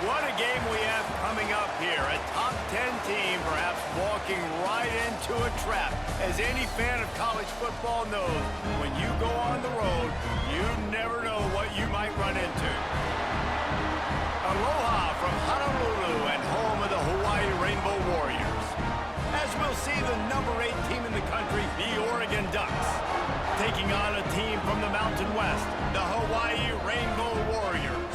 What a game we have coming up here. A top 10 team perhaps walking right into a trap. As any fan of college football knows, when you go on the road, you never know what you might run into. Aloha from Honolulu and home of the Hawaii Rainbow Warriors. As we'll see the number 8 team in the country, the Oregon Ducks, taking on a team from the Mountain West, the Hawaii Rainbow Warriors.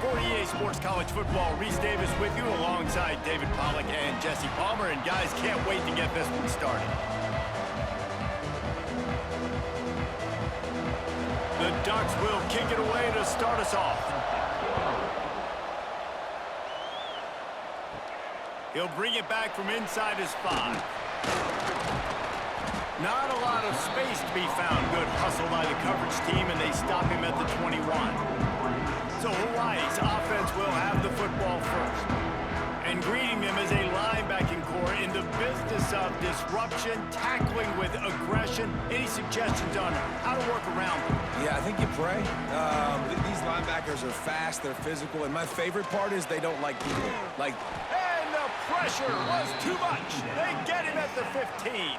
For EA Sports College Football, Reese Davis with you alongside David Pollack and Jesse Palmer. And guys, can't wait to get this one started. The Ducks will kick it away to start us off. He'll bring it back from inside his 5. Not a lot of space to be found. Good hustle by the coverage team, and they stop him at the 21. So Hawaii's offense will have the football first. And greeting them is a linebacking core in the business of disruption, tackling with aggression. Any suggestions on how to work around them? Yeah, I think you pray. These linebackers are fast, they're physical, and my favorite part is they don't like people. And the pressure was too much. They get him at the 15.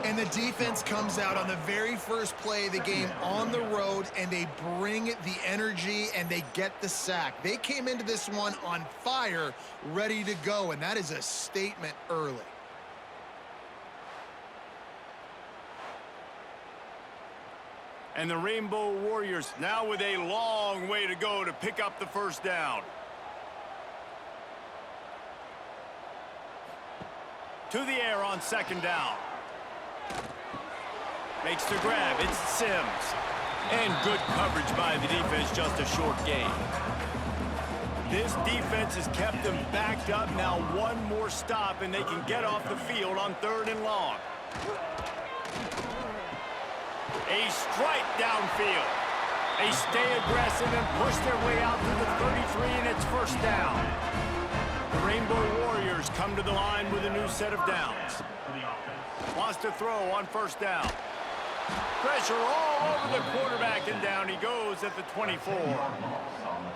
And the defense comes out on the very first play of the game on the road, and they bring the energy, and they get the sack. They came into this one on fire, ready to go, and that is a statement early. And the Rainbow Warriors now with a long way to go to pick up the first down. To the air on second down. Makes the grab. It's Sims. And good coverage by the defense, just a short gain. This defense has kept them backed up. Now one more stop, and they can get off the field on 3rd and long. A strike downfield. They stay aggressive and push their way out to the 33, and it's first down. The Rainbow Warriors come to the line with a new set of downs. Wants to throw on first down. Pressure all over the quarterback, and down he goes at the 24.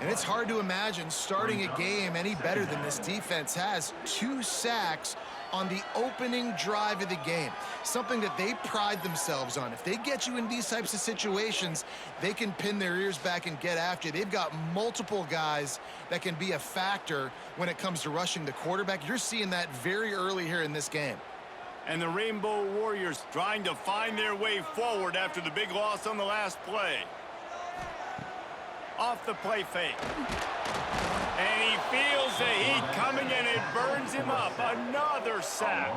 And it's hard to imagine starting a game any better than this defense has. 2 sacks on the opening drive of the game. Something that they pride themselves on. If they get you in these types of situations, they can pin their ears back and get after you. They've got multiple guys that can be a factor when it comes to rushing the quarterback. You're seeing that very early here in this game. And the Rainbow Warriors trying to find their way forward after the big loss on the last play. Off the play fake. And he feels the heat coming, and it burns him up. Another sack.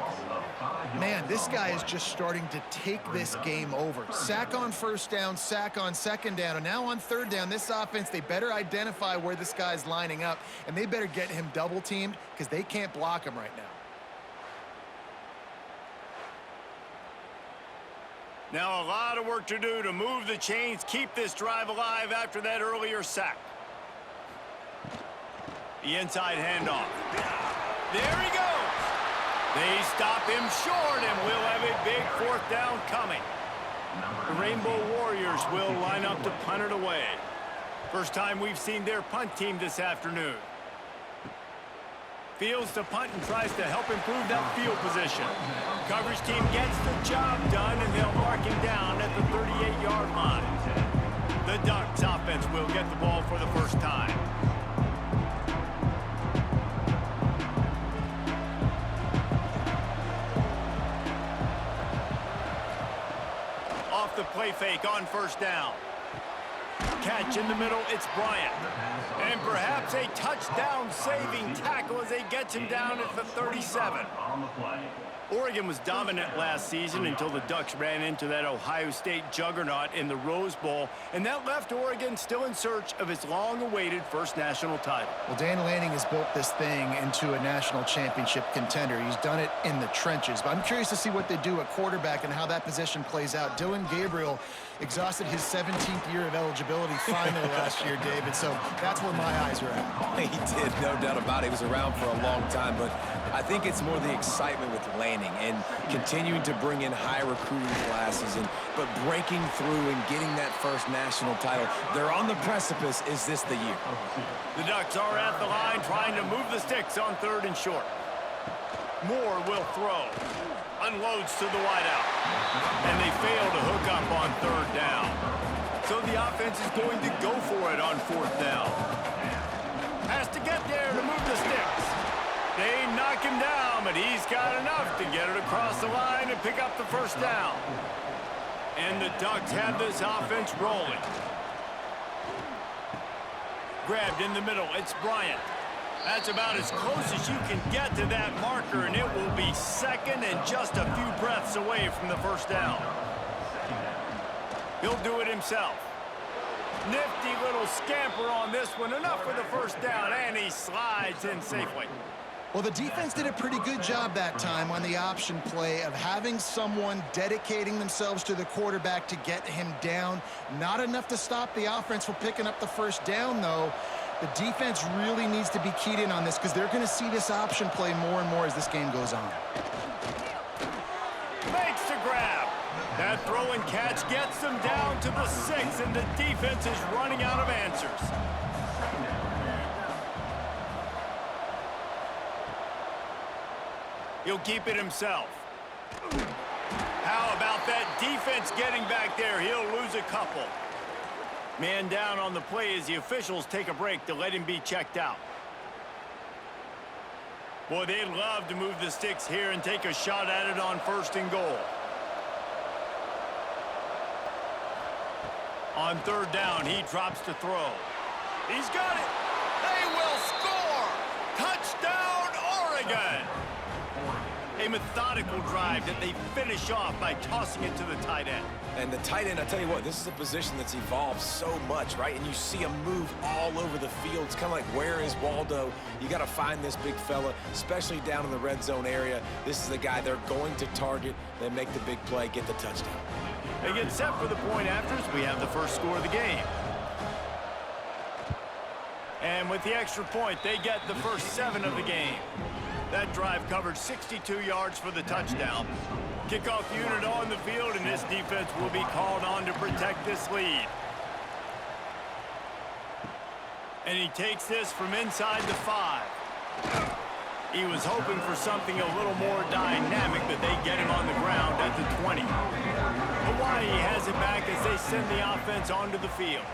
Man, this guy is just starting to take this game over. Sack on first down, sack on second down, and now on 3rd down, this offense, they better identify where this guy's lining up, and they better get him double-teamed because they can't block him right now. Now a lot of work to do to move the chains, keep this drive alive after that earlier sack. The inside handoff. There he goes. They stop him short, and we'll have a big 4th down coming. The Rainbow Warriors will line up to punt it away. First time we've seen their punt team this afternoon. Fields to punt and tries to help improve that field position. Coverage team gets the job done, and they'll mark him down at the 38-yard line. The Ducks offense will get the ball for the first time. Off the play fake on first down. Catch in the middle, it's Bryant. And perhaps a touchdown-saving tackle as they get him down at the 37. Oregon was dominant last season until the Ducks ran into that Ohio State juggernaut in the Rose Bowl, and that left Oregon still in search of its long-awaited first national title. Well, Dan Lanning has built this thing into a national championship contender. He's done it in the trenches, but I'm curious to see what they do at quarterback and how that position plays out. Dillon Gabriel exhausted his 17th year of eligibility responsibility finally last year, David, so that's where my eyes are at. He did, no doubt about it. He was around for a long time, but I think it's more the excitement with Lanning and continuing to bring in high recruiting classes, but breaking through and getting that first national title. They're on the precipice. Is this the year? The Ducks are at the line trying to move the sticks on 3rd and short. Moore will throw. Unloads to the wideout. And they fail to hook up on 3rd down. So the offense is going to go for it on 4th down. Has to get there to move the sticks. They knock him down, but he's got enough to get it across the line and pick up the 1st down. And the Ducks have this offense rolling. Grabbed in the middle, it's Bryant. That's about as close as you can get to that marker, and it will be 2nd and just a few breaths away from the 1st down. He'll do it himself. Nifty little scamper on this one, enough for the 1st down, and he slides in safely. Well, the defense did a pretty good job that time on the option play of having someone dedicating themselves to the quarterback to get him down. Not enough to stop the offense from picking up the 1st down, though. The defense really needs to be keyed in on this because they're going to see this option play more and more as this game goes on. Makes the grab. That throw and catch gets them down to the 6, and the defense is running out of answers. He'll keep it himself. How about that defense getting back there? He'll lose a couple. Man down on the play as the officials take a break to let him be checked out. Boy, they'd love to move the sticks here and take a shot at it on 1st and goal. On 3rd down, he drops to throw. He's got it. They will score. Touchdown, Oregon. A methodical drive that they finish off by tossing it to the tight end. And the tight end, I tell you what, this is a position that's evolved so much, right? And you see him move all over the field. It's kind of like, where is Waldo? You got to find this big fella, especially down in the red zone area. This is the guy they're going to target. They make the big play, get the touchdown. They get set for the point afters. We have the first score of the game. And with the extra point, they get the first 7 of the game. That drive covered 62 yards for the touchdown. Kickoff unit on the field, and this defense will be called on to protect this lead. And he takes this from inside the 5. He was hoping for something a little more dynamic, but they get him on the ground at the 20. Hawaii has it back as they send the offense onto the field.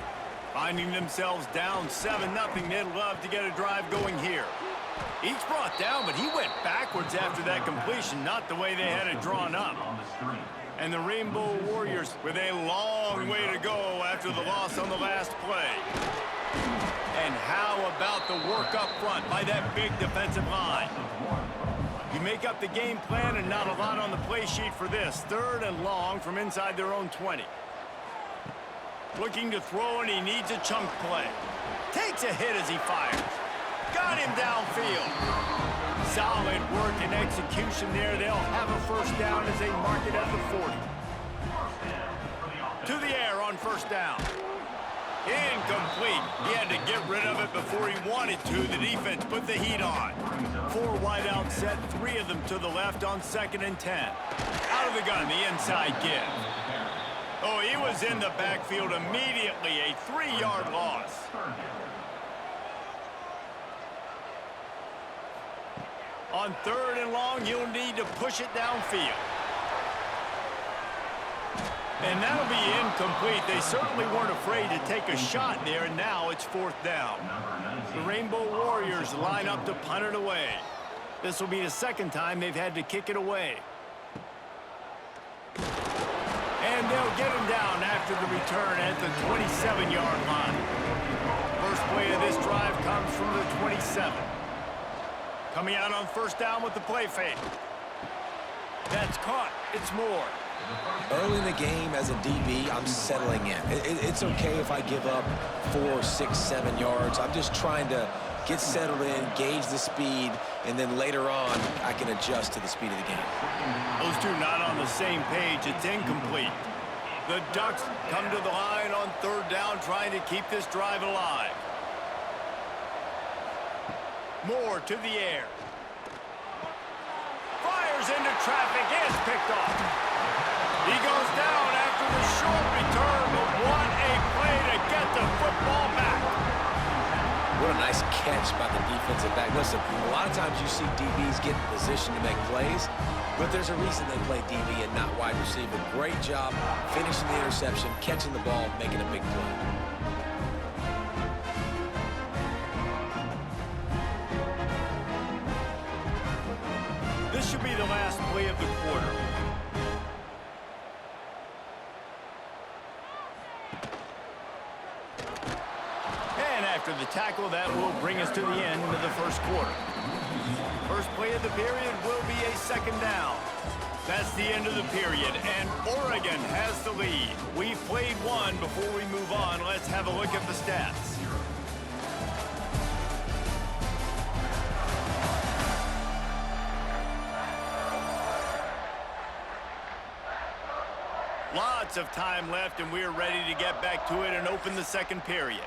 Finding themselves down 7-0, they'd love to get a drive going here. Each brought down, but he went backwards after that completion, not the way they had it drawn up. And the Rainbow Warriors with a long way to go after the loss on the last play. And how about the work up front by that big defensive line? You make up the game plan and not a lot on the play sheet for this. 3rd and long from inside their own 20. Looking to throw, and he needs a chunk play. Takes a hit as he fires. Got him downfield. Solid work and execution there. They'll have a 1st down as they mark it at the 40. To the air on 1st down. Incomplete. He had to get rid of it before he wanted to. The defense put the heat on. 4 wideouts set, 3 of them to the left on 2nd and 10. Out of the gun, the inside give. Oh, he was in the backfield immediately. A 3-yard loss. On 3rd and long, you'll need to push it downfield. And that'll be incomplete. They certainly weren't afraid to take a shot there, and now it's 4th down. The Rainbow Warriors line up to punt it away. This will be the 2nd time they've had to kick it away. And they'll get him down after the return at the 27-yard line. First play of this drive comes from the 27. Coming out on 1st down with the play fake. That's caught. It's Moore. Early in the game as a DB, I'm settling in. It's okay if I give up 4, 6, 7 yards. I'm just trying to get settled in, gauge the speed, and then later on, I can adjust to the speed of the game. Those two not on the same page. It's incomplete. The Ducks come to the line on third down, trying to keep this drive alive. Moore to the air. Fires into traffic, is picked off. He goes down after the short return, but what a play to get the football back. What a nice catch by the defensive back. Listen, a lot of times you see DBs get in position to make plays, but there's a reason they play DB and not wide receiver. Great job finishing the interception, catching the ball, making a big play. This should be the last play of the quarter. And after the tackle, that will bring us to the end of the first quarter. First play of the period will be a second down. That's the end of the period, and Oregon has the lead. We've played one. Before we move on, let's have a look at the stats. Lots of time left, and we're ready to get back to it and open the second period.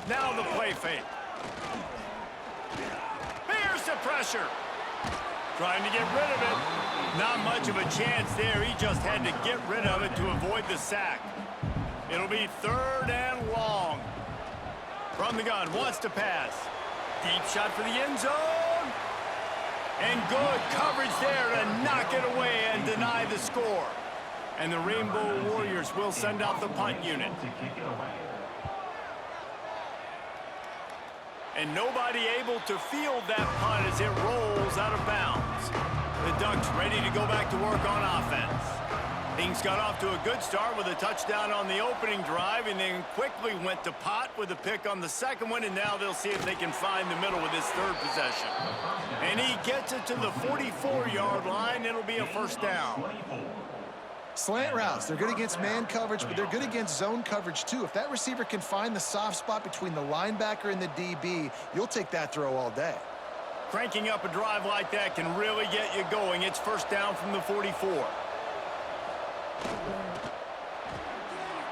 Now the play fake. Here's the pressure. Trying to get rid of it. Not much of a chance there. He just had to get rid of it to avoid the sack. It'll be third and long. From the gun, wants to pass. Deep shot for the end zone. And good coverage there to knock it away and deny the score. And the Rainbow Warriors will send out the punt unit. And nobody able to field that punt as it rolls out of bounds. The Ducks ready to go back to work on offense. Things got off to a good start with a touchdown on the opening drive, and then quickly went to pot with a pick on the second one, and now they'll see if they can find the middle with this third possession. And he gets it to the 44-yard line. It'll be a first down. Slant routes, they're good against man coverage, but they're good against zone coverage too. If that receiver can find the soft spot between the linebacker and the DB, you'll take that throw all day. Cranking up a drive like that can really get you going. It's first down from the 44.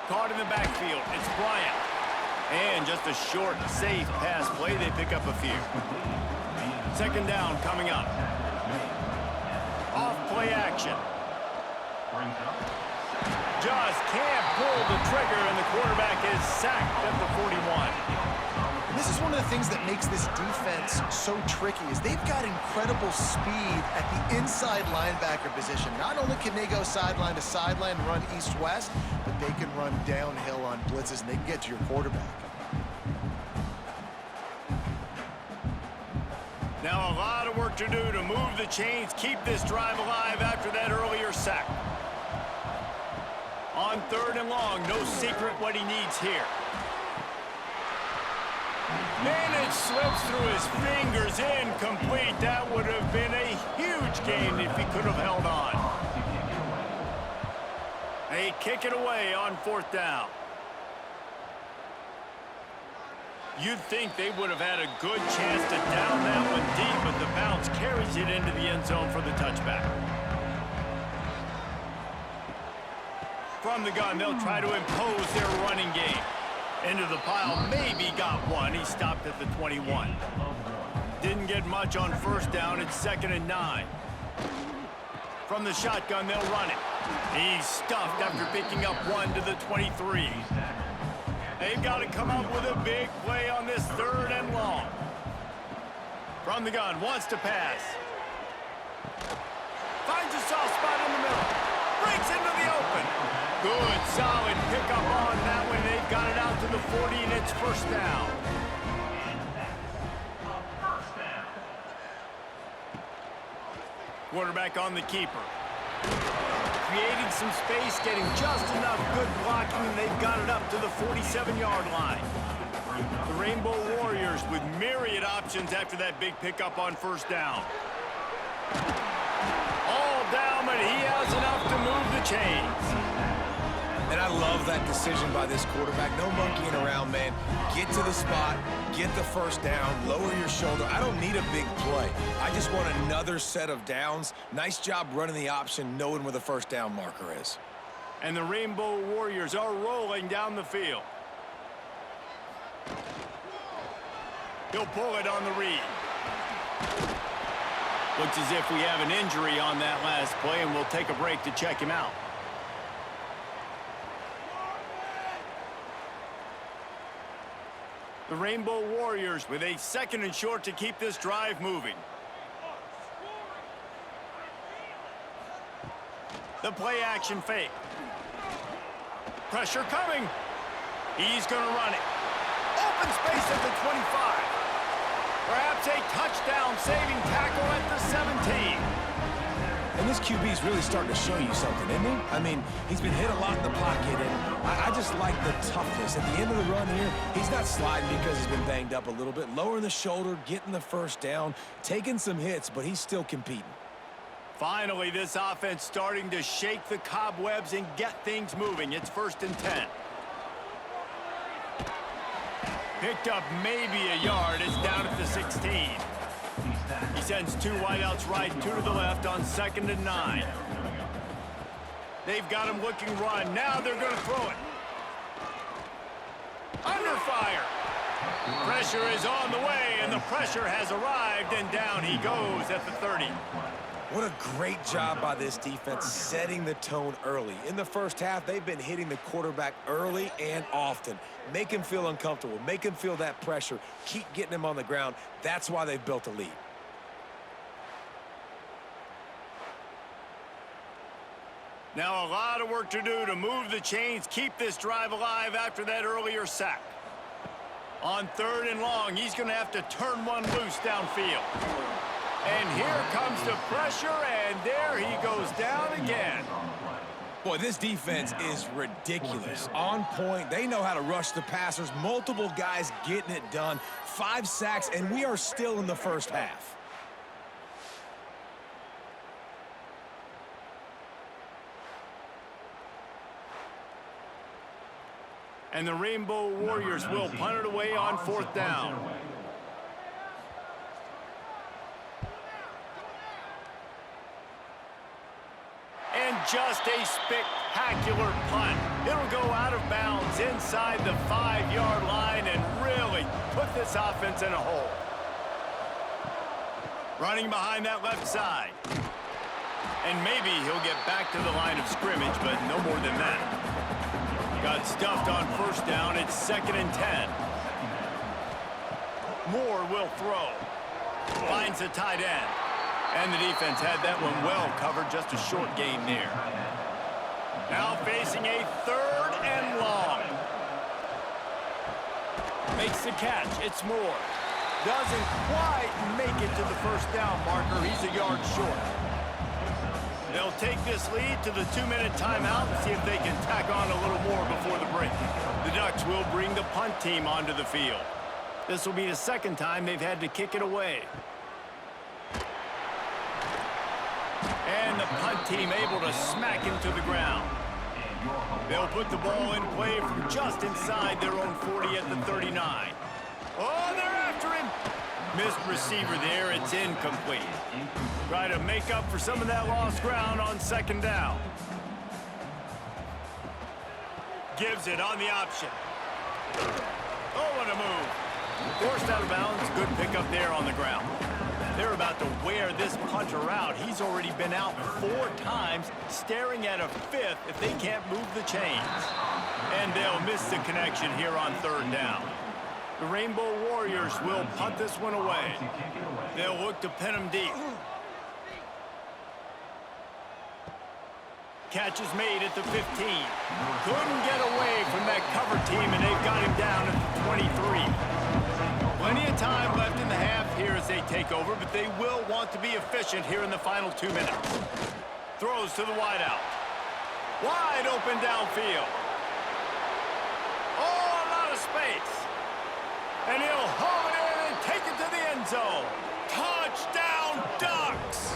Caught in the backfield, it's Bryant. And just a short, safe pass play, they pick up a few. Second down coming up. Off play action. Just can't pull the trigger, and the quarterback is sacked at the 41. And this is one of the things that makes this defense so tricky is they've got incredible speed at the inside linebacker position. Not only can they go sideline to sideline and run east-west, but they can run downhill on blitzes, and they can get to your quarterback. Now a lot of work to do to move the chains, keep this drive alive after that earlier sack. On third and long, no secret what he needs here. And it slips through his fingers, incomplete. That would have been a huge gain if he could have held on. They kick it away on fourth down. You'd think they would have had a good chance to down that one deep, but the bounce carries it into the end zone for the touchback. From the gun, they'll try to impose their running game. Into the pile, maybe got one. He stopped at the 21. Didn't get much on first down. It's 2nd and 9. From the shotgun, they'll run it. He's stuffed after picking up one to the 23. They've got to come up with a big play on this third and long. From the gun, wants to pass. Finds a soft spot in the middle. Breaks into the open. Good, solid pickup on that one. They've got it out to the 40, and it's first down. Quarterback on the keeper. Creating some space, getting just enough good blocking, and they've got it up to the 47-yard line. The Rainbow Warriors with myriad options after that big pickup on first down. All down, but he has enough to move the chains. And I love that decision by this quarterback. No monkeying around, man. Get to the spot, get the first down, lower your shoulder. I don't need a big play. I just want another set of downs. Nice job running the option, knowing where the first down marker is. And the Rainbow Warriors are rolling down the field. He'll pull it on the read. Looks as if we have an injury on that last play, and we'll take a break to check him out. The Rainbow Warriors with a 2nd and short to keep this drive moving. The play action fake. Pressure coming. He's going to run it. Open space at the 25. Perhaps a touchdown-saving tackle at the 17. And this QB is really starting to show you something, isn't he? I mean, he's been hit a lot in the pocket, and I just like the toughness. At the end of the run here, he's not sliding because he's been banged up a little bit. Lowering the shoulder, getting the first down, taking some hits, but he's still competing. Finally, this offense starting to shake the cobwebs and get things moving. It's 1st and 10. Picked up maybe a yard. It's down at the 16. He sends 2 wideouts right, 2 to the left on 2nd and 9. They've got him looking run. Now they're going to throw it. Under fire. Pressure is on the way, and the pressure has arrived, and down he goes at the 30. What a great job by this defense setting the tone early. In the first half, they've been hitting the quarterback early and often. Make him feel uncomfortable. Make him feel that pressure. Keep getting him on the ground. That's why they've built a lead. Now a lot of work to do to move the chains, keep this drive alive after that earlier sack. On 3rd and long, he's going to have to turn one loose downfield. And here comes the pressure, and there he goes down again. Boy, this defense is ridiculous. On point. They know how to rush the passers. Multiple guys getting it done. 5 sacks, and we are still in the first half. And the Rainbow Warriors will punt it away on 4th down. And just a spectacular punt. It'll go out of bounds inside the 5-yard line and really put this offense in a hole. Running behind that left side. And maybe he'll get back to the line of scrimmage, but no more than that. Got stuffed on 1st down. It's 2nd and 10. Moore will throw. Finds the tight end. And the defense had that one well covered. Just a short gain there. Now facing a 3rd and long. Makes the catch. It's Moore. Doesn't quite make it to the first down marker. He's a yard short. They'll take this lead to the 2-minute timeout and see if they can tack on a little more before the break. The Ducks will bring the punt team onto the field. This will be the 2nd time they've had to kick it away. And the punt team able to smack him to the ground. They'll put the ball in play from just inside their own 40 at the 39. Oh, they're after him. Missed receiver there. It's incomplete. Try to make up for some of that lost ground on 2nd down. Gives it on the option. Oh, what a move. Forced out of bounds. Good pickup there on the ground. They're about to wear this punter out. He's already been out 4 times, staring at a 5th if they can't move the chains. And they'll miss the connection here on 3rd down. The Rainbow Warriors will punt this one away. They'll look to pin him deep. Catch is made at the 15. Couldn't get away from that cover team, and they've got him down at the 23. Plenty of time left in the half here as they take over, but they will want to be efficient here in the final 2 minutes. Throws to the wideout. Wide open downfield. Oh, a lot of space. And he'll haul it in and take it to the end zone. Touchdown, Ducks!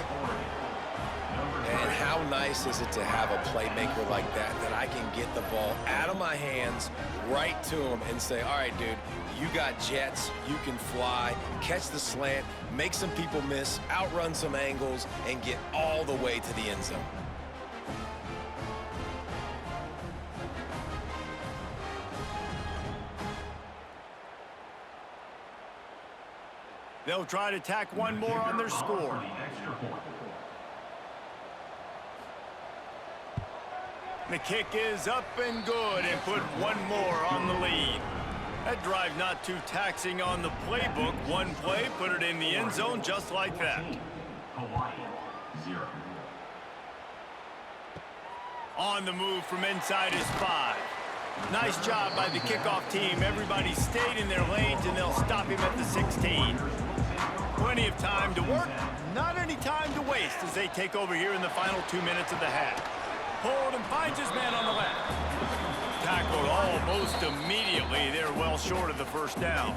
And how nice is it to have a playmaker like that I can get the ball out of my hands right to him and say, all right, dude, you got jets, you can fly, catch the slant, make some people miss, outrun some angles, and get all the way to the end zone. They'll try to tack one more on their score. The kick is up and good, and put one more on the lead. That drive not too taxing on the playbook. One play, put it in the end zone just like that. Hawaii, 0. On the move from inside his 5. Nice job by the kickoff team. Everybody stayed in their lanes, and they'll stop him at the 16. Plenty of time to work, not any time to waste as they take over here in the final 2 minutes of the half. Pulled and finds his man on the left. Tackled almost immediately. They're well short of the first down.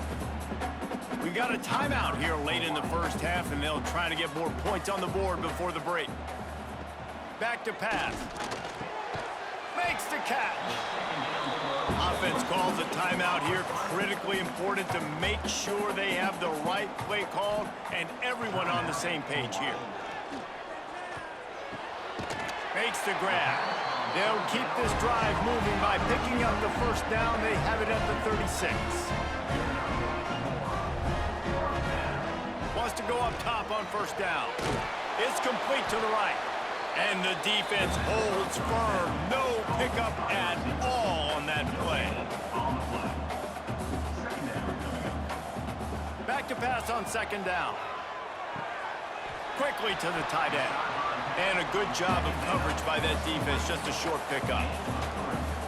We got a timeout here late in the first half, and they'll try to get more points on the board before the break. Back to pass. Makes the catch. Offense calls a timeout here. Critically important to make sure they have the right play called and everyone on the same page here. Makes the grab. They'll keep this drive moving by picking up the first down. They have it at the 36. Wants to go up top on first down. It's complete to the right. And the defense holds firm. No pickup at all on that play. Back to pass on second down. Quickly to the tight end. And a good job of coverage by that defense. Just a short pickup.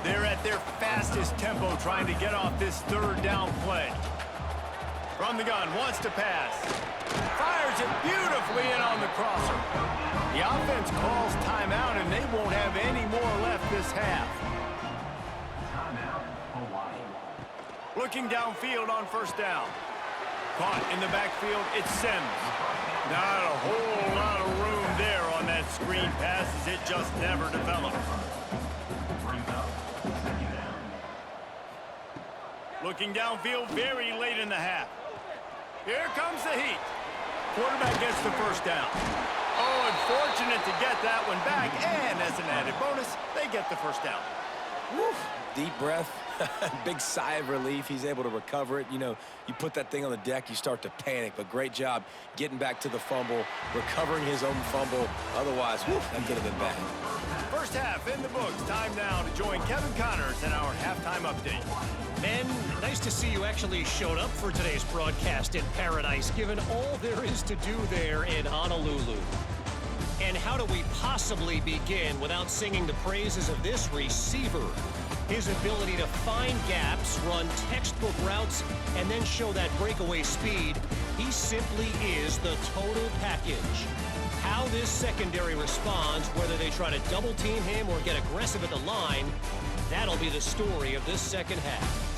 They're at their fastest tempo trying to get off this third down play. From the gun, wants to pass. Fires it beautifully in on the crosser. The offense calls timeout, and they won't have any more left this half. Timeout, Hawaii. Looking downfield on first down. Caught in the backfield, it's Sims. Not a whole lot of room there on that screen pass as it just never developed. Brings up second down. Looking downfield very late in the half. Here comes the heat. Quarterback gets the first down. Oh, unfortunate to get that one back, and as an added bonus, they get the first down. Woo. Deep breath, big sigh of relief. He's able to recover it. You know, you put that thing on the deck, you start to panic, but great job getting back to the fumble, recovering his own fumble. Otherwise, whew, that could have been bad. First half in the books. Time now to join Kevin Connors in our halftime update. Men, nice to see you actually showed up for today's broadcast in paradise, given all there is to do there in Honolulu. And how do we possibly begin without singing the praises of this receiver? His ability to find gaps, run textbook routes, and then show that breakaway speed. He simply is the total package. How this secondary responds, whether they try to double team him or get aggressive at the line, that'll be the story of this second half.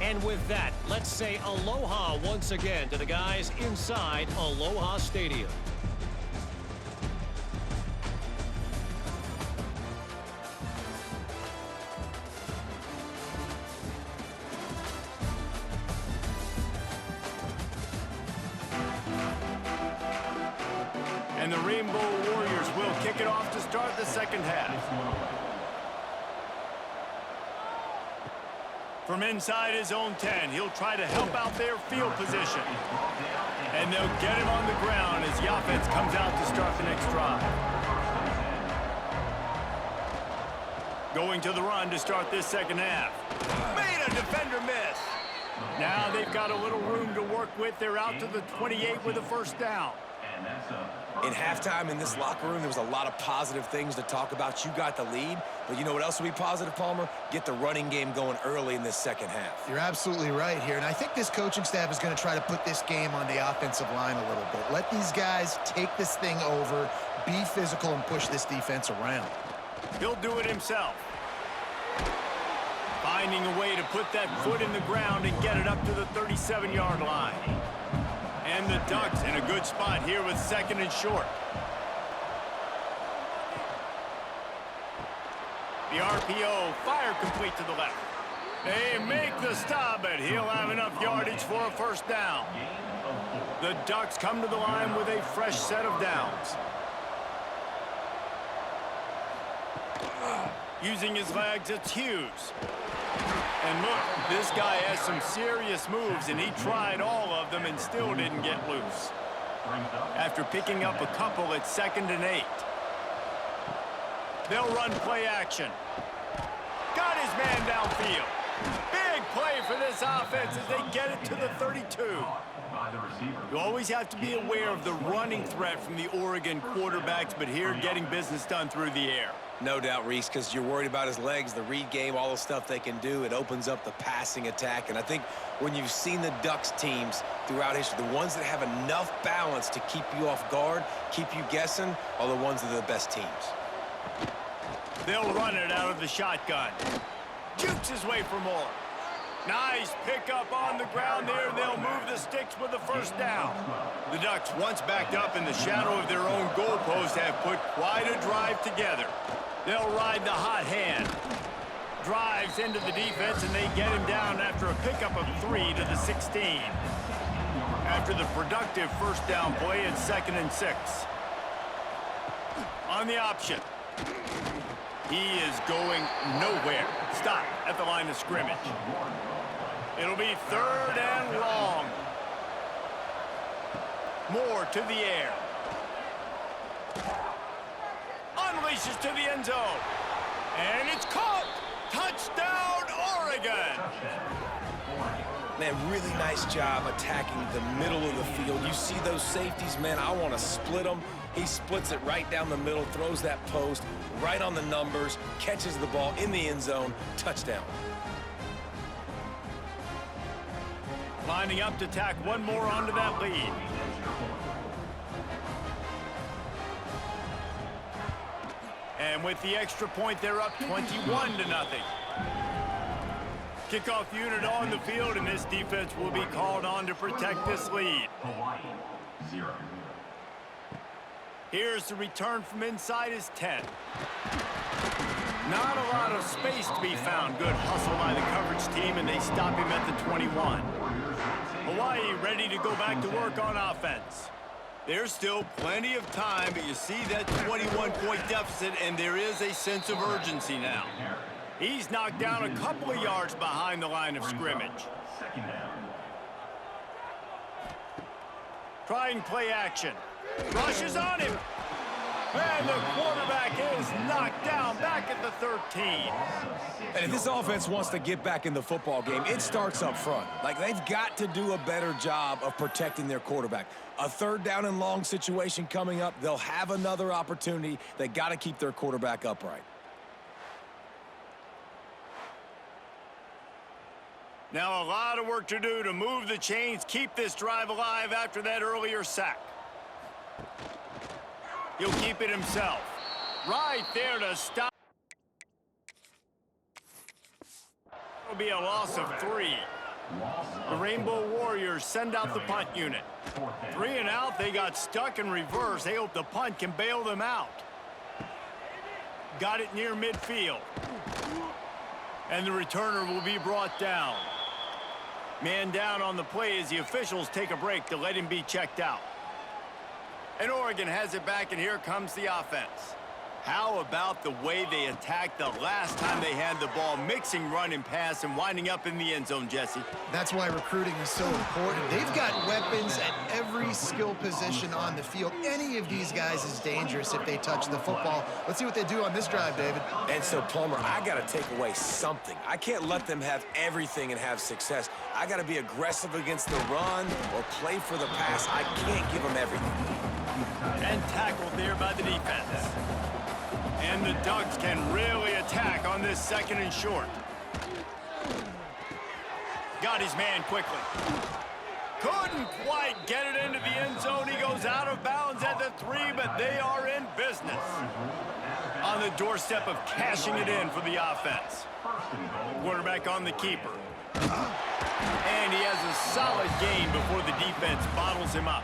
And with that, let's say aloha once again to the guys inside Aloha Stadium. And the Rainbow Warriors will kick it off to start the second half. From inside his own 10, he'll try to help out their field position. And they'll get him on the ground as the offense comes out to start the next drive. Going to the run to start this second half. Made a defender miss. Now they've got a little room to work with. They're out to the 28 with a first down. In halftime in this locker room, there was a lot of positive things to talk about. You got the lead, but you know what else will be positive, Palmer? Get the running game going early in this second half. You're absolutely right here, and I think this coaching staff is going to try to put this game on the offensive line a little bit. Let these guys take this thing over, be physical, and push this defense around. He'll do it himself. Finding a way to put that foot in the ground and get it up to the 37-yard line. And the Ducks in a good spot here with second and short. The RPO, fire complete to the left. They make the stop, but he'll have enough yardage for a first down. The Ducks come to the line with a fresh set of downs. Using his legs, it's Hughes. And look, this guy has some serious moves, and he tried all of them and still didn't get loose. After picking up a couple, it's 2nd and 8. They'll run play action. Got his man downfield. Big play for this offense as they get it to the 32. You always have to be aware of the running threat from the Oregon quarterbacks, but here getting business done through the air. No doubt, Reese, because you're worried about his legs, the read game, all the stuff they can do. It opens up the passing attack. And I think when you've seen the Ducks teams throughout history, the ones that have enough balance to keep you off guard, keep you guessing, are the ones that are the best teams. They'll run it out of the shotgun. Jukes his way for more. Nice pickup on the ground there. They'll move the sticks with the first down. The Ducks, once backed up in the shadow of their own goalpost, have put quite a drive together. They'll ride the hot hand. Drives into the defense, and they get him down after a pickup of 3 to the 16. After the productive first down play, it's 2nd and 6. On the option. He is going nowhere. Stop at the line of scrimmage. It'll be 3rd and long. Moore to the air. Unleashes to the end zone. And it's caught. Touchdown, Oregon. Man, really nice job attacking the middle of the field. You see those safeties, man, I want to split them. He splits it right down the middle, throws that post, right on the numbers, catches the ball in the end zone, touchdown. Lining up to tack one more onto that lead. And with the extra point, they're up 21 to nothing. Kickoff unit on the field, and this defense will be called on to protect this lead. Hawaii, 0. Here's the return from inside his 10. Not a lot of space to be found. Good hustle by the coverage team, and they stop him at the 21. Hawaii ready to go back to work on offense. There's still plenty of time, but you see that 21-point deficit, and there is a sense of urgency now. He's knocked down a couple of yards behind the line of scrimmage. Trying play action. Rushes on him. And the quarterback is knocked down back at the 13. And if this offense wants to get back in the football game, it starts up front. Like, they've got to do a better job of protecting their quarterback. A 3rd down and long situation coming up. They'll have another opportunity. They got to keep their quarterback upright. Now a lot of work to do to move the chains, keep this drive alive after that earlier sack. He'll keep it himself. Right there to stop. It'll be a loss of 3. The Rainbow Warriors send out the punt unit. 3 and out, they got stuck in reverse. They hope the punt can bail them out. Got it near midfield. And the returner will be brought down. Man down on the play as the officials take a break to let him be checked out. And Oregon has it back, and here comes the offense. How about the way they attacked the last time they had the ball, mixing run and pass and winding up in the end zone, Jesse? That's why recruiting is so important. They've got weapons at every skill position on the field. Any of these guys is dangerous if they touch the football. Let's see what they do on this drive, David. And so, Plummer, I got to take away something. I can't let them have everything and have success. I got to be aggressive against the run or play for the pass. I can't give them everything. And tackled there by the defense. And the Ducks can really attack on this 2nd and short. Got his man quickly. Couldn't quite get it into the end zone. He goes out of bounds at the 3, but they are in business. On the doorstep of cashing it in for the offense. Quarterback on the keeper. And he has a solid gain before the defense bottles him up.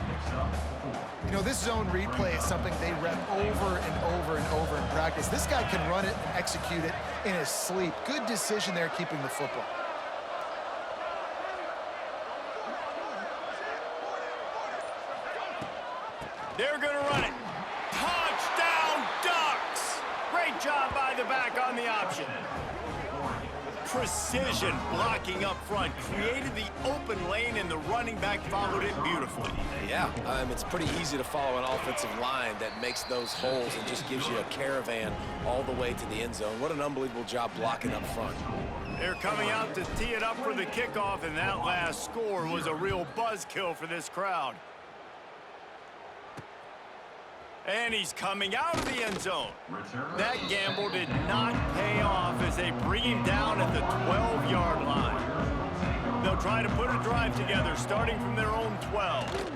You know, this zone replay is something they rep over and over and over in practice. practice. This guy can run it and execute it in his sleep. Good decision there keeping the football. They're going to run it. Touchdown, Ducks! Great job by the back on the option. Precision blocking up front created the open lane, and the running back followed it beautifully. Yeah, it's pretty easy to follow an offensive line that makes those holes and just gives you a caravan all the way to the end zone. What an unbelievable job blocking up front. They're coming out to tee it up for the kickoff, and that last score was a real buzzkill for this crowd. And he's coming out of the end zone. That gamble did not pay off as they bring him down at the 12-yard line. They'll try to put a drive together starting from their own 12.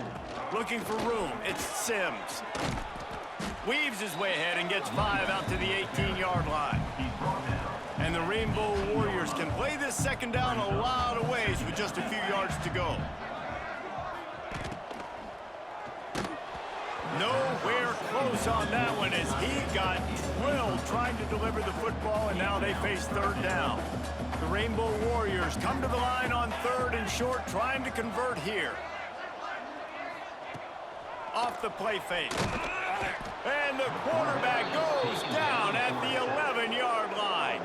Looking for room, it's Sims. Weaves his way ahead and gets 5 out to the 18-yard line. And the Rainbow Warriors can play this second down a lot of ways with just a few yards to go. Nowhere close on that one as he got drilled trying to deliver the football, and now they face third down. The Rainbow Warriors come to the line on 3rd and short, trying to convert here. Off the play fake. And the quarterback goes down at the 11-yard line.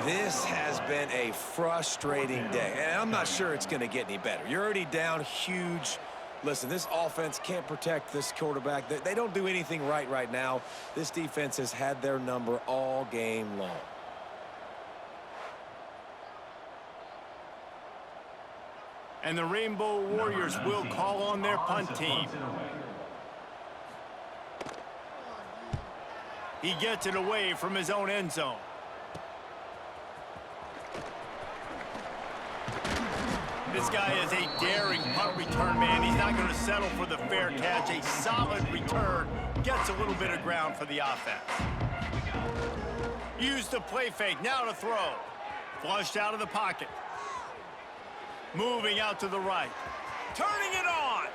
This has been a frustrating day, and I'm not sure it's going to get any better. You're already down huge. Listen, this offense can't protect this quarterback. They don't do anything right now. This defense has had their number all game long. And the Rainbow Warriors will call on their punt team. He gets it away from his own end zone. This guy is a daring punt return man. He's not going to settle for the fair catch. A solid return. Gets a little bit of ground for the offense. Use the play fake. Now to throw. Flushed out of the pocket. Moving out to the right. Turning it on.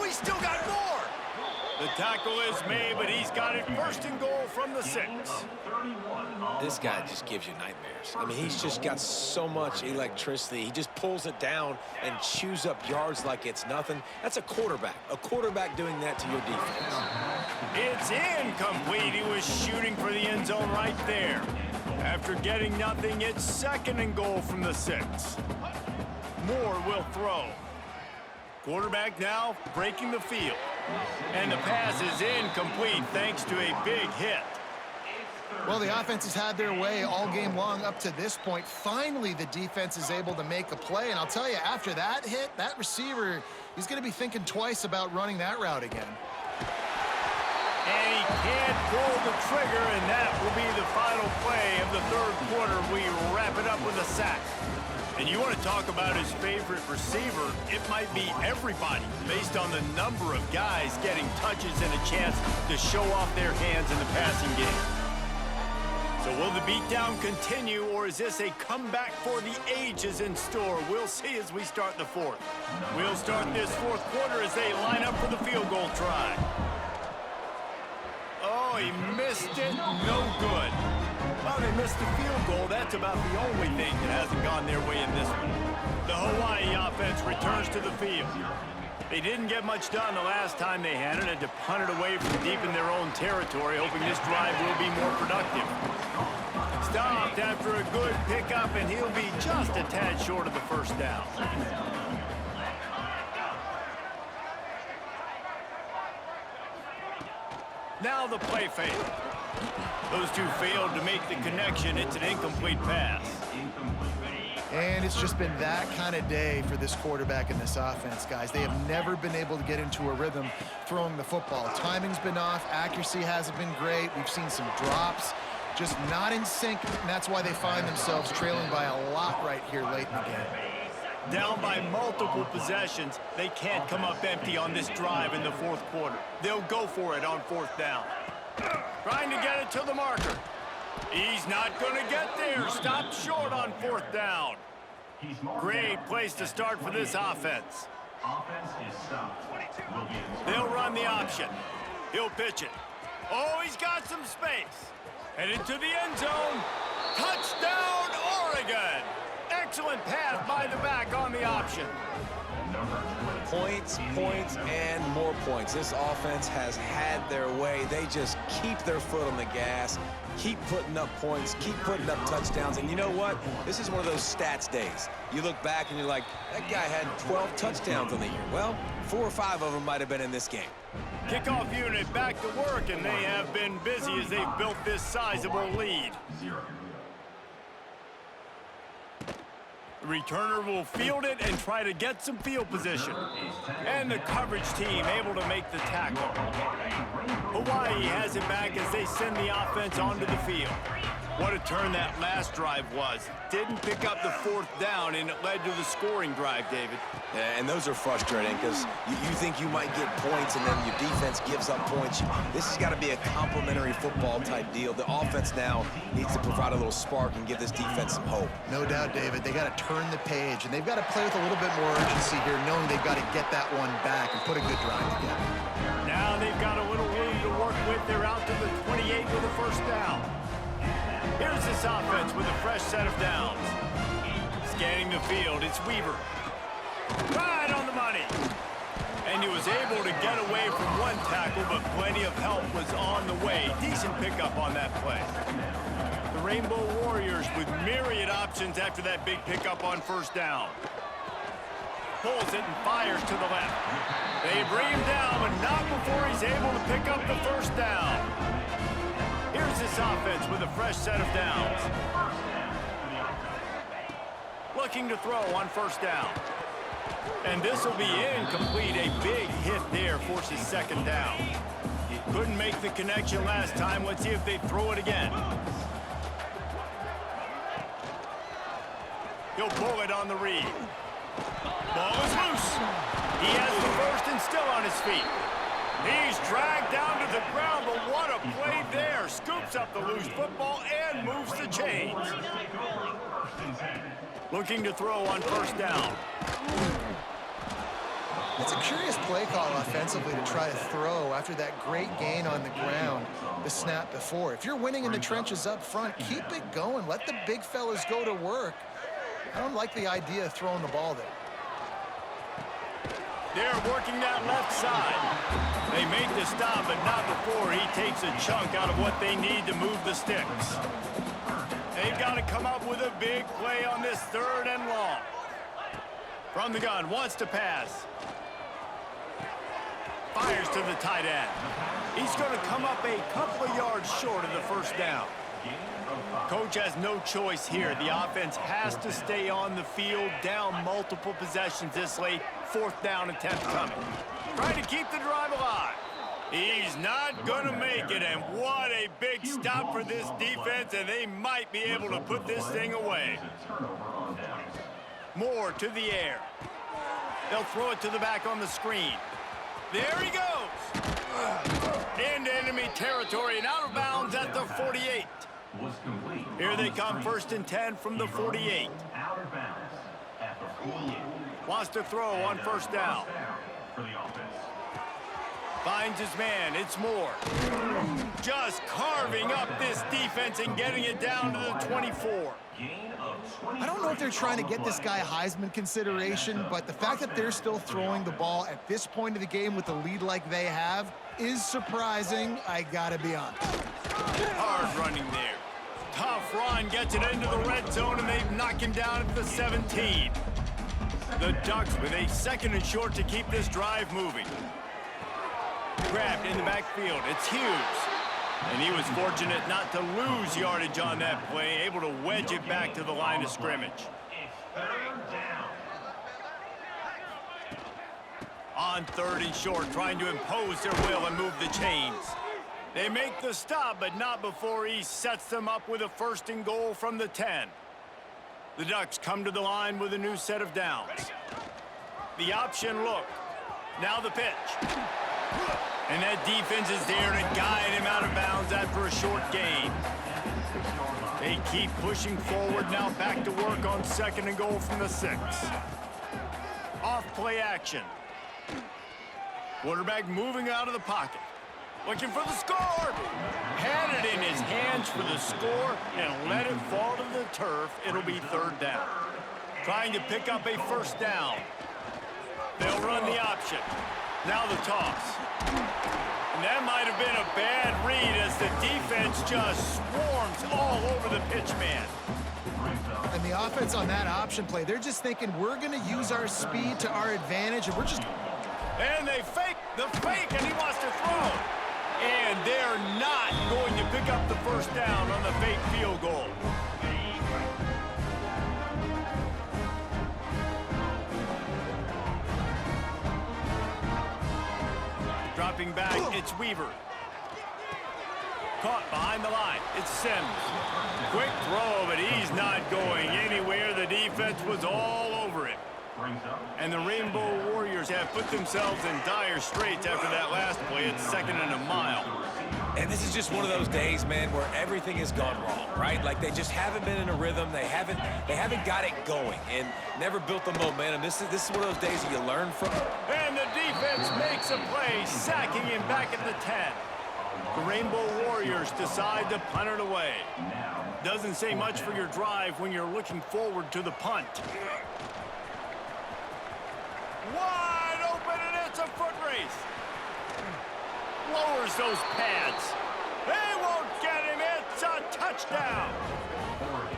He still got more. The tackle is made, but he's got it 1st and goal from the 6. This guy just gives you nightmares. I mean, he's just got so much electricity. He just pulls it down and chews up yards like it's nothing. That's a quarterback. A quarterback doing that to your defense. It's incomplete. He was shooting for the end zone right there. After getting nothing, it's 2nd and goal from the 6. Moore will throw. Quarterback now breaking the field. And the pass is incomplete thanks to a big hit. Well, the offense has had their way all game long up to this point. Finally, the defense is able to make a play. And I'll tell you, after that hit, that receiver, he's going to be thinking twice about running that route again. And he can't pull the trigger, and that will be the final play of the 3rd quarter. We wrap it up with a sack. And you want to talk about his favorite receiver, it might be everybody based on the number of guys getting touches and a chance to show off their hands in the passing game. So will the beatdown continue, or is this a comeback for the ages in store? We'll see as we start the 4th. We'll start this 4th quarter as they line up for the field goal try. Oh, he missed it. No good. Well, they missed the field goal. That's about the only thing that hasn't gone their way in this one. The Hawaii offense returns to the field. They didn't get much done the last time they had it, and to punt it away from deep in their own territory, hoping this drive will be more productive. Stopped after a good pickup, and he'll be just a tad short of the 1st down. Now the play fake. Those two failed to make the connection. It's an incomplete pass. And it's just been that kind of day for this quarterback and this offense, guys. They have never been able to get into a rhythm throwing the football. Timing's been off. Accuracy hasn't been great. We've seen some drops, just not in sync, and that's why they find themselves trailing by a lot right here late in the game. Down by multiple possessions, they can't come up empty on this drive in the 4th quarter. They'll go for it on 4th down. Trying to get it to the marker. He's not going to get there. Stopped short on 4th down. Great place to start for this offense. Offense is stopped. They'll run the option. He'll pitch it. Oh, he's got some space. Headed to the end zone. Touchdown, Oregon. Excellent pass by the back on the option. Points, points, and more points. This offense has had their way. They just keep their foot on the gas, keep putting up points, keep putting up touchdowns. And you know what? This is one of those stats days. You look back and you're like, that guy had 12 touchdowns on the year. Well, 4 or 5 of them might have been in this game. Kickoff unit back to work, and they have been busy as they've built this sizable lead. The returner will field it and try to get some field position. And the coverage team able to make the tackle. Hawaii has it back as they send the offense onto the field. What a turn that last drive was. Didn't pick up the 4th down, and it led to the scoring drive, David. Yeah, and those are frustrating because you think you might get points and then your defense gives up points. This has got to be a complementary football type deal. The offense now needs to provide a little spark and give this defense some hope. No doubt, David. They got to turn the page, and they've got to play with a little bit more urgency here, knowing they've got to get that one back and put a good drive together. Now they've got a little room to work with. They're out to the 28 with a 1st down. Here's this offense with a fresh set of downs. Scanning the field, it's Weaver. Right on the money. And he was able to get away from one tackle, but plenty of help was on the way. Decent pickup on that play. The Rainbow Warriors with myriad options after that big pickup on 1st down. Pulls it and fires to the left. They bring him down, but not before he's able to pick up the 1st down. Here's this offense with a fresh set of downs. Looking to throw on 1st down. And this will be incomplete. A big hit there forces 2nd down. Couldn't make the connection last time. Let's see if they throw it again. He'll pull it on the read. Ball is loose. He has the 1st and still on his feet. He's dragged down to the ground, but what a play there. Scoops up the loose football and moves the chains. Looking to throw on 1st down. It's a curious play call offensively to try to throw after that great gain on the ground the snap before. If you're winning in the trenches up front, keep it going. Let the big fellas go to work. I don't like the idea of throwing the ball there. They're working that left side. They make the stop, but not before he takes a chunk out of what they need to move the sticks. They've got to come up with a big play on this 3rd and long. From the gun, wants to pass. Fires to the tight end. He's going to come up a couple of yards short of the 1st down. Coach has no choice here. The offense has to stay on the field, down multiple possessions this late. 4th down attempt coming. Trying to keep the drive alive. He's not going to make it, and what a big stop for this defense, and they might be able to put this thing away. Moore to the air. They'll throw it to the back on the screen. There he goes. Into enemy territory and out of bounds at the 48. Here they come, 1st and 10 from the 48. Wants to throw on 1st down. Finds his man, it's Moore. Just carving up this defense and getting it down to the 24. I don't know if they're trying to get this guy Heisman consideration, but the fact that they're still throwing the ball at this point of the game with the lead like they have is surprising, I gotta be honest. Hard running there. Tough run, gets it into the red zone, and they knock him down at the 17. The Ducks with a 2nd and short to keep this drive moving. Grabbed in the backfield, it's Hughes. And he was fortunate not to lose yardage on that play, able to wedge it back to the line of scrimmage. On 3rd and short, trying to impose their will and move the chains. They make the stop, but not before he sets them up with a 1st and goal from the 10. The Ducks come to the line with a new set of downs. The option look. Now the pitch. And that defense is there to guide him out of bounds after a short gain. They keep pushing forward, now back to work on 2nd and goal from the 6. Off play action. Quarterback moving out of the pocket. looking for the score. Had it in his hands for the score and let it fall to the turf. It'll be third down. Trying to pick up a first down. They'll run the option. Now the toss. And that might have been a bad read as the defense just swarms all over the pitch man. And the offense on that option play, they're just thinking we're going to use our speed to our advantage, and we're just... And they fake the fake, and he wants to throw. And they're not going to pick up the first down on the fake field goal. Dropping back, it's Weaver. Caught behind the line, it's Sims. Quick throw, but he's not going anywhere. The defense was all over him. And the Rainbow Warriors have put themselves in dire straits after that last play. It's 2nd and a mile. And this is just one of those days, man, where everything has gone wrong, right? Like they just haven't been in a rhythm. They haven't got it going and never built the momentum. This is one of those days that you learn from. And the defense makes a play, sacking him back at the 10. The Rainbow Warriors decide to punt it away. Doesn't say much for your drive when you're looking forward to the punt. Wide open, and it's a foot race. Lowers those pads. They won't get him. It's a touchdown.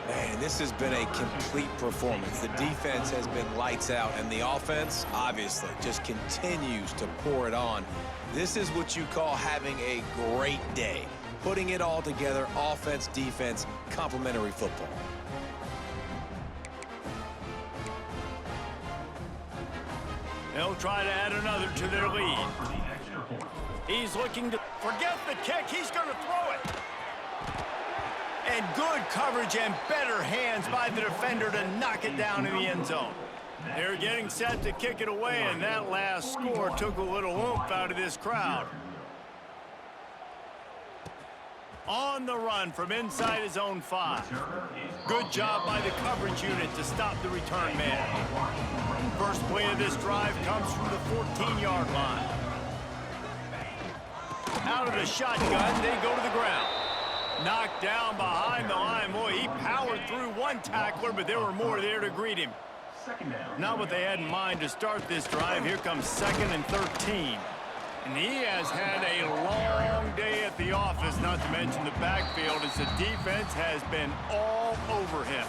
Man, this has been a complete performance. The defense has been lights out, and the offense, obviously, just continues to pour it on. This is what you call having a great day. Putting it all together, offense, defense, complementary football. They'll try to add another to their lead. He's looking to forget the kick. He's going to throw it. And good coverage and better hands by the defender to knock it down in the end zone. They're getting set to kick it away, and that last score took a little oomph out of this crowd. On the run from inside his own 5. Good job by the coverage unit to stop the return man. First play of this drive comes from the 14-yard line. Out of the shotgun, they go to the ground. Knocked down behind the line. Boy, he powered through one tackler, but there were more there to greet him. Not what they had in mind to start this drive. Here comes 2nd and 13. And he has had a long day at the office, not to mention the backfield, as the defense has been all over him.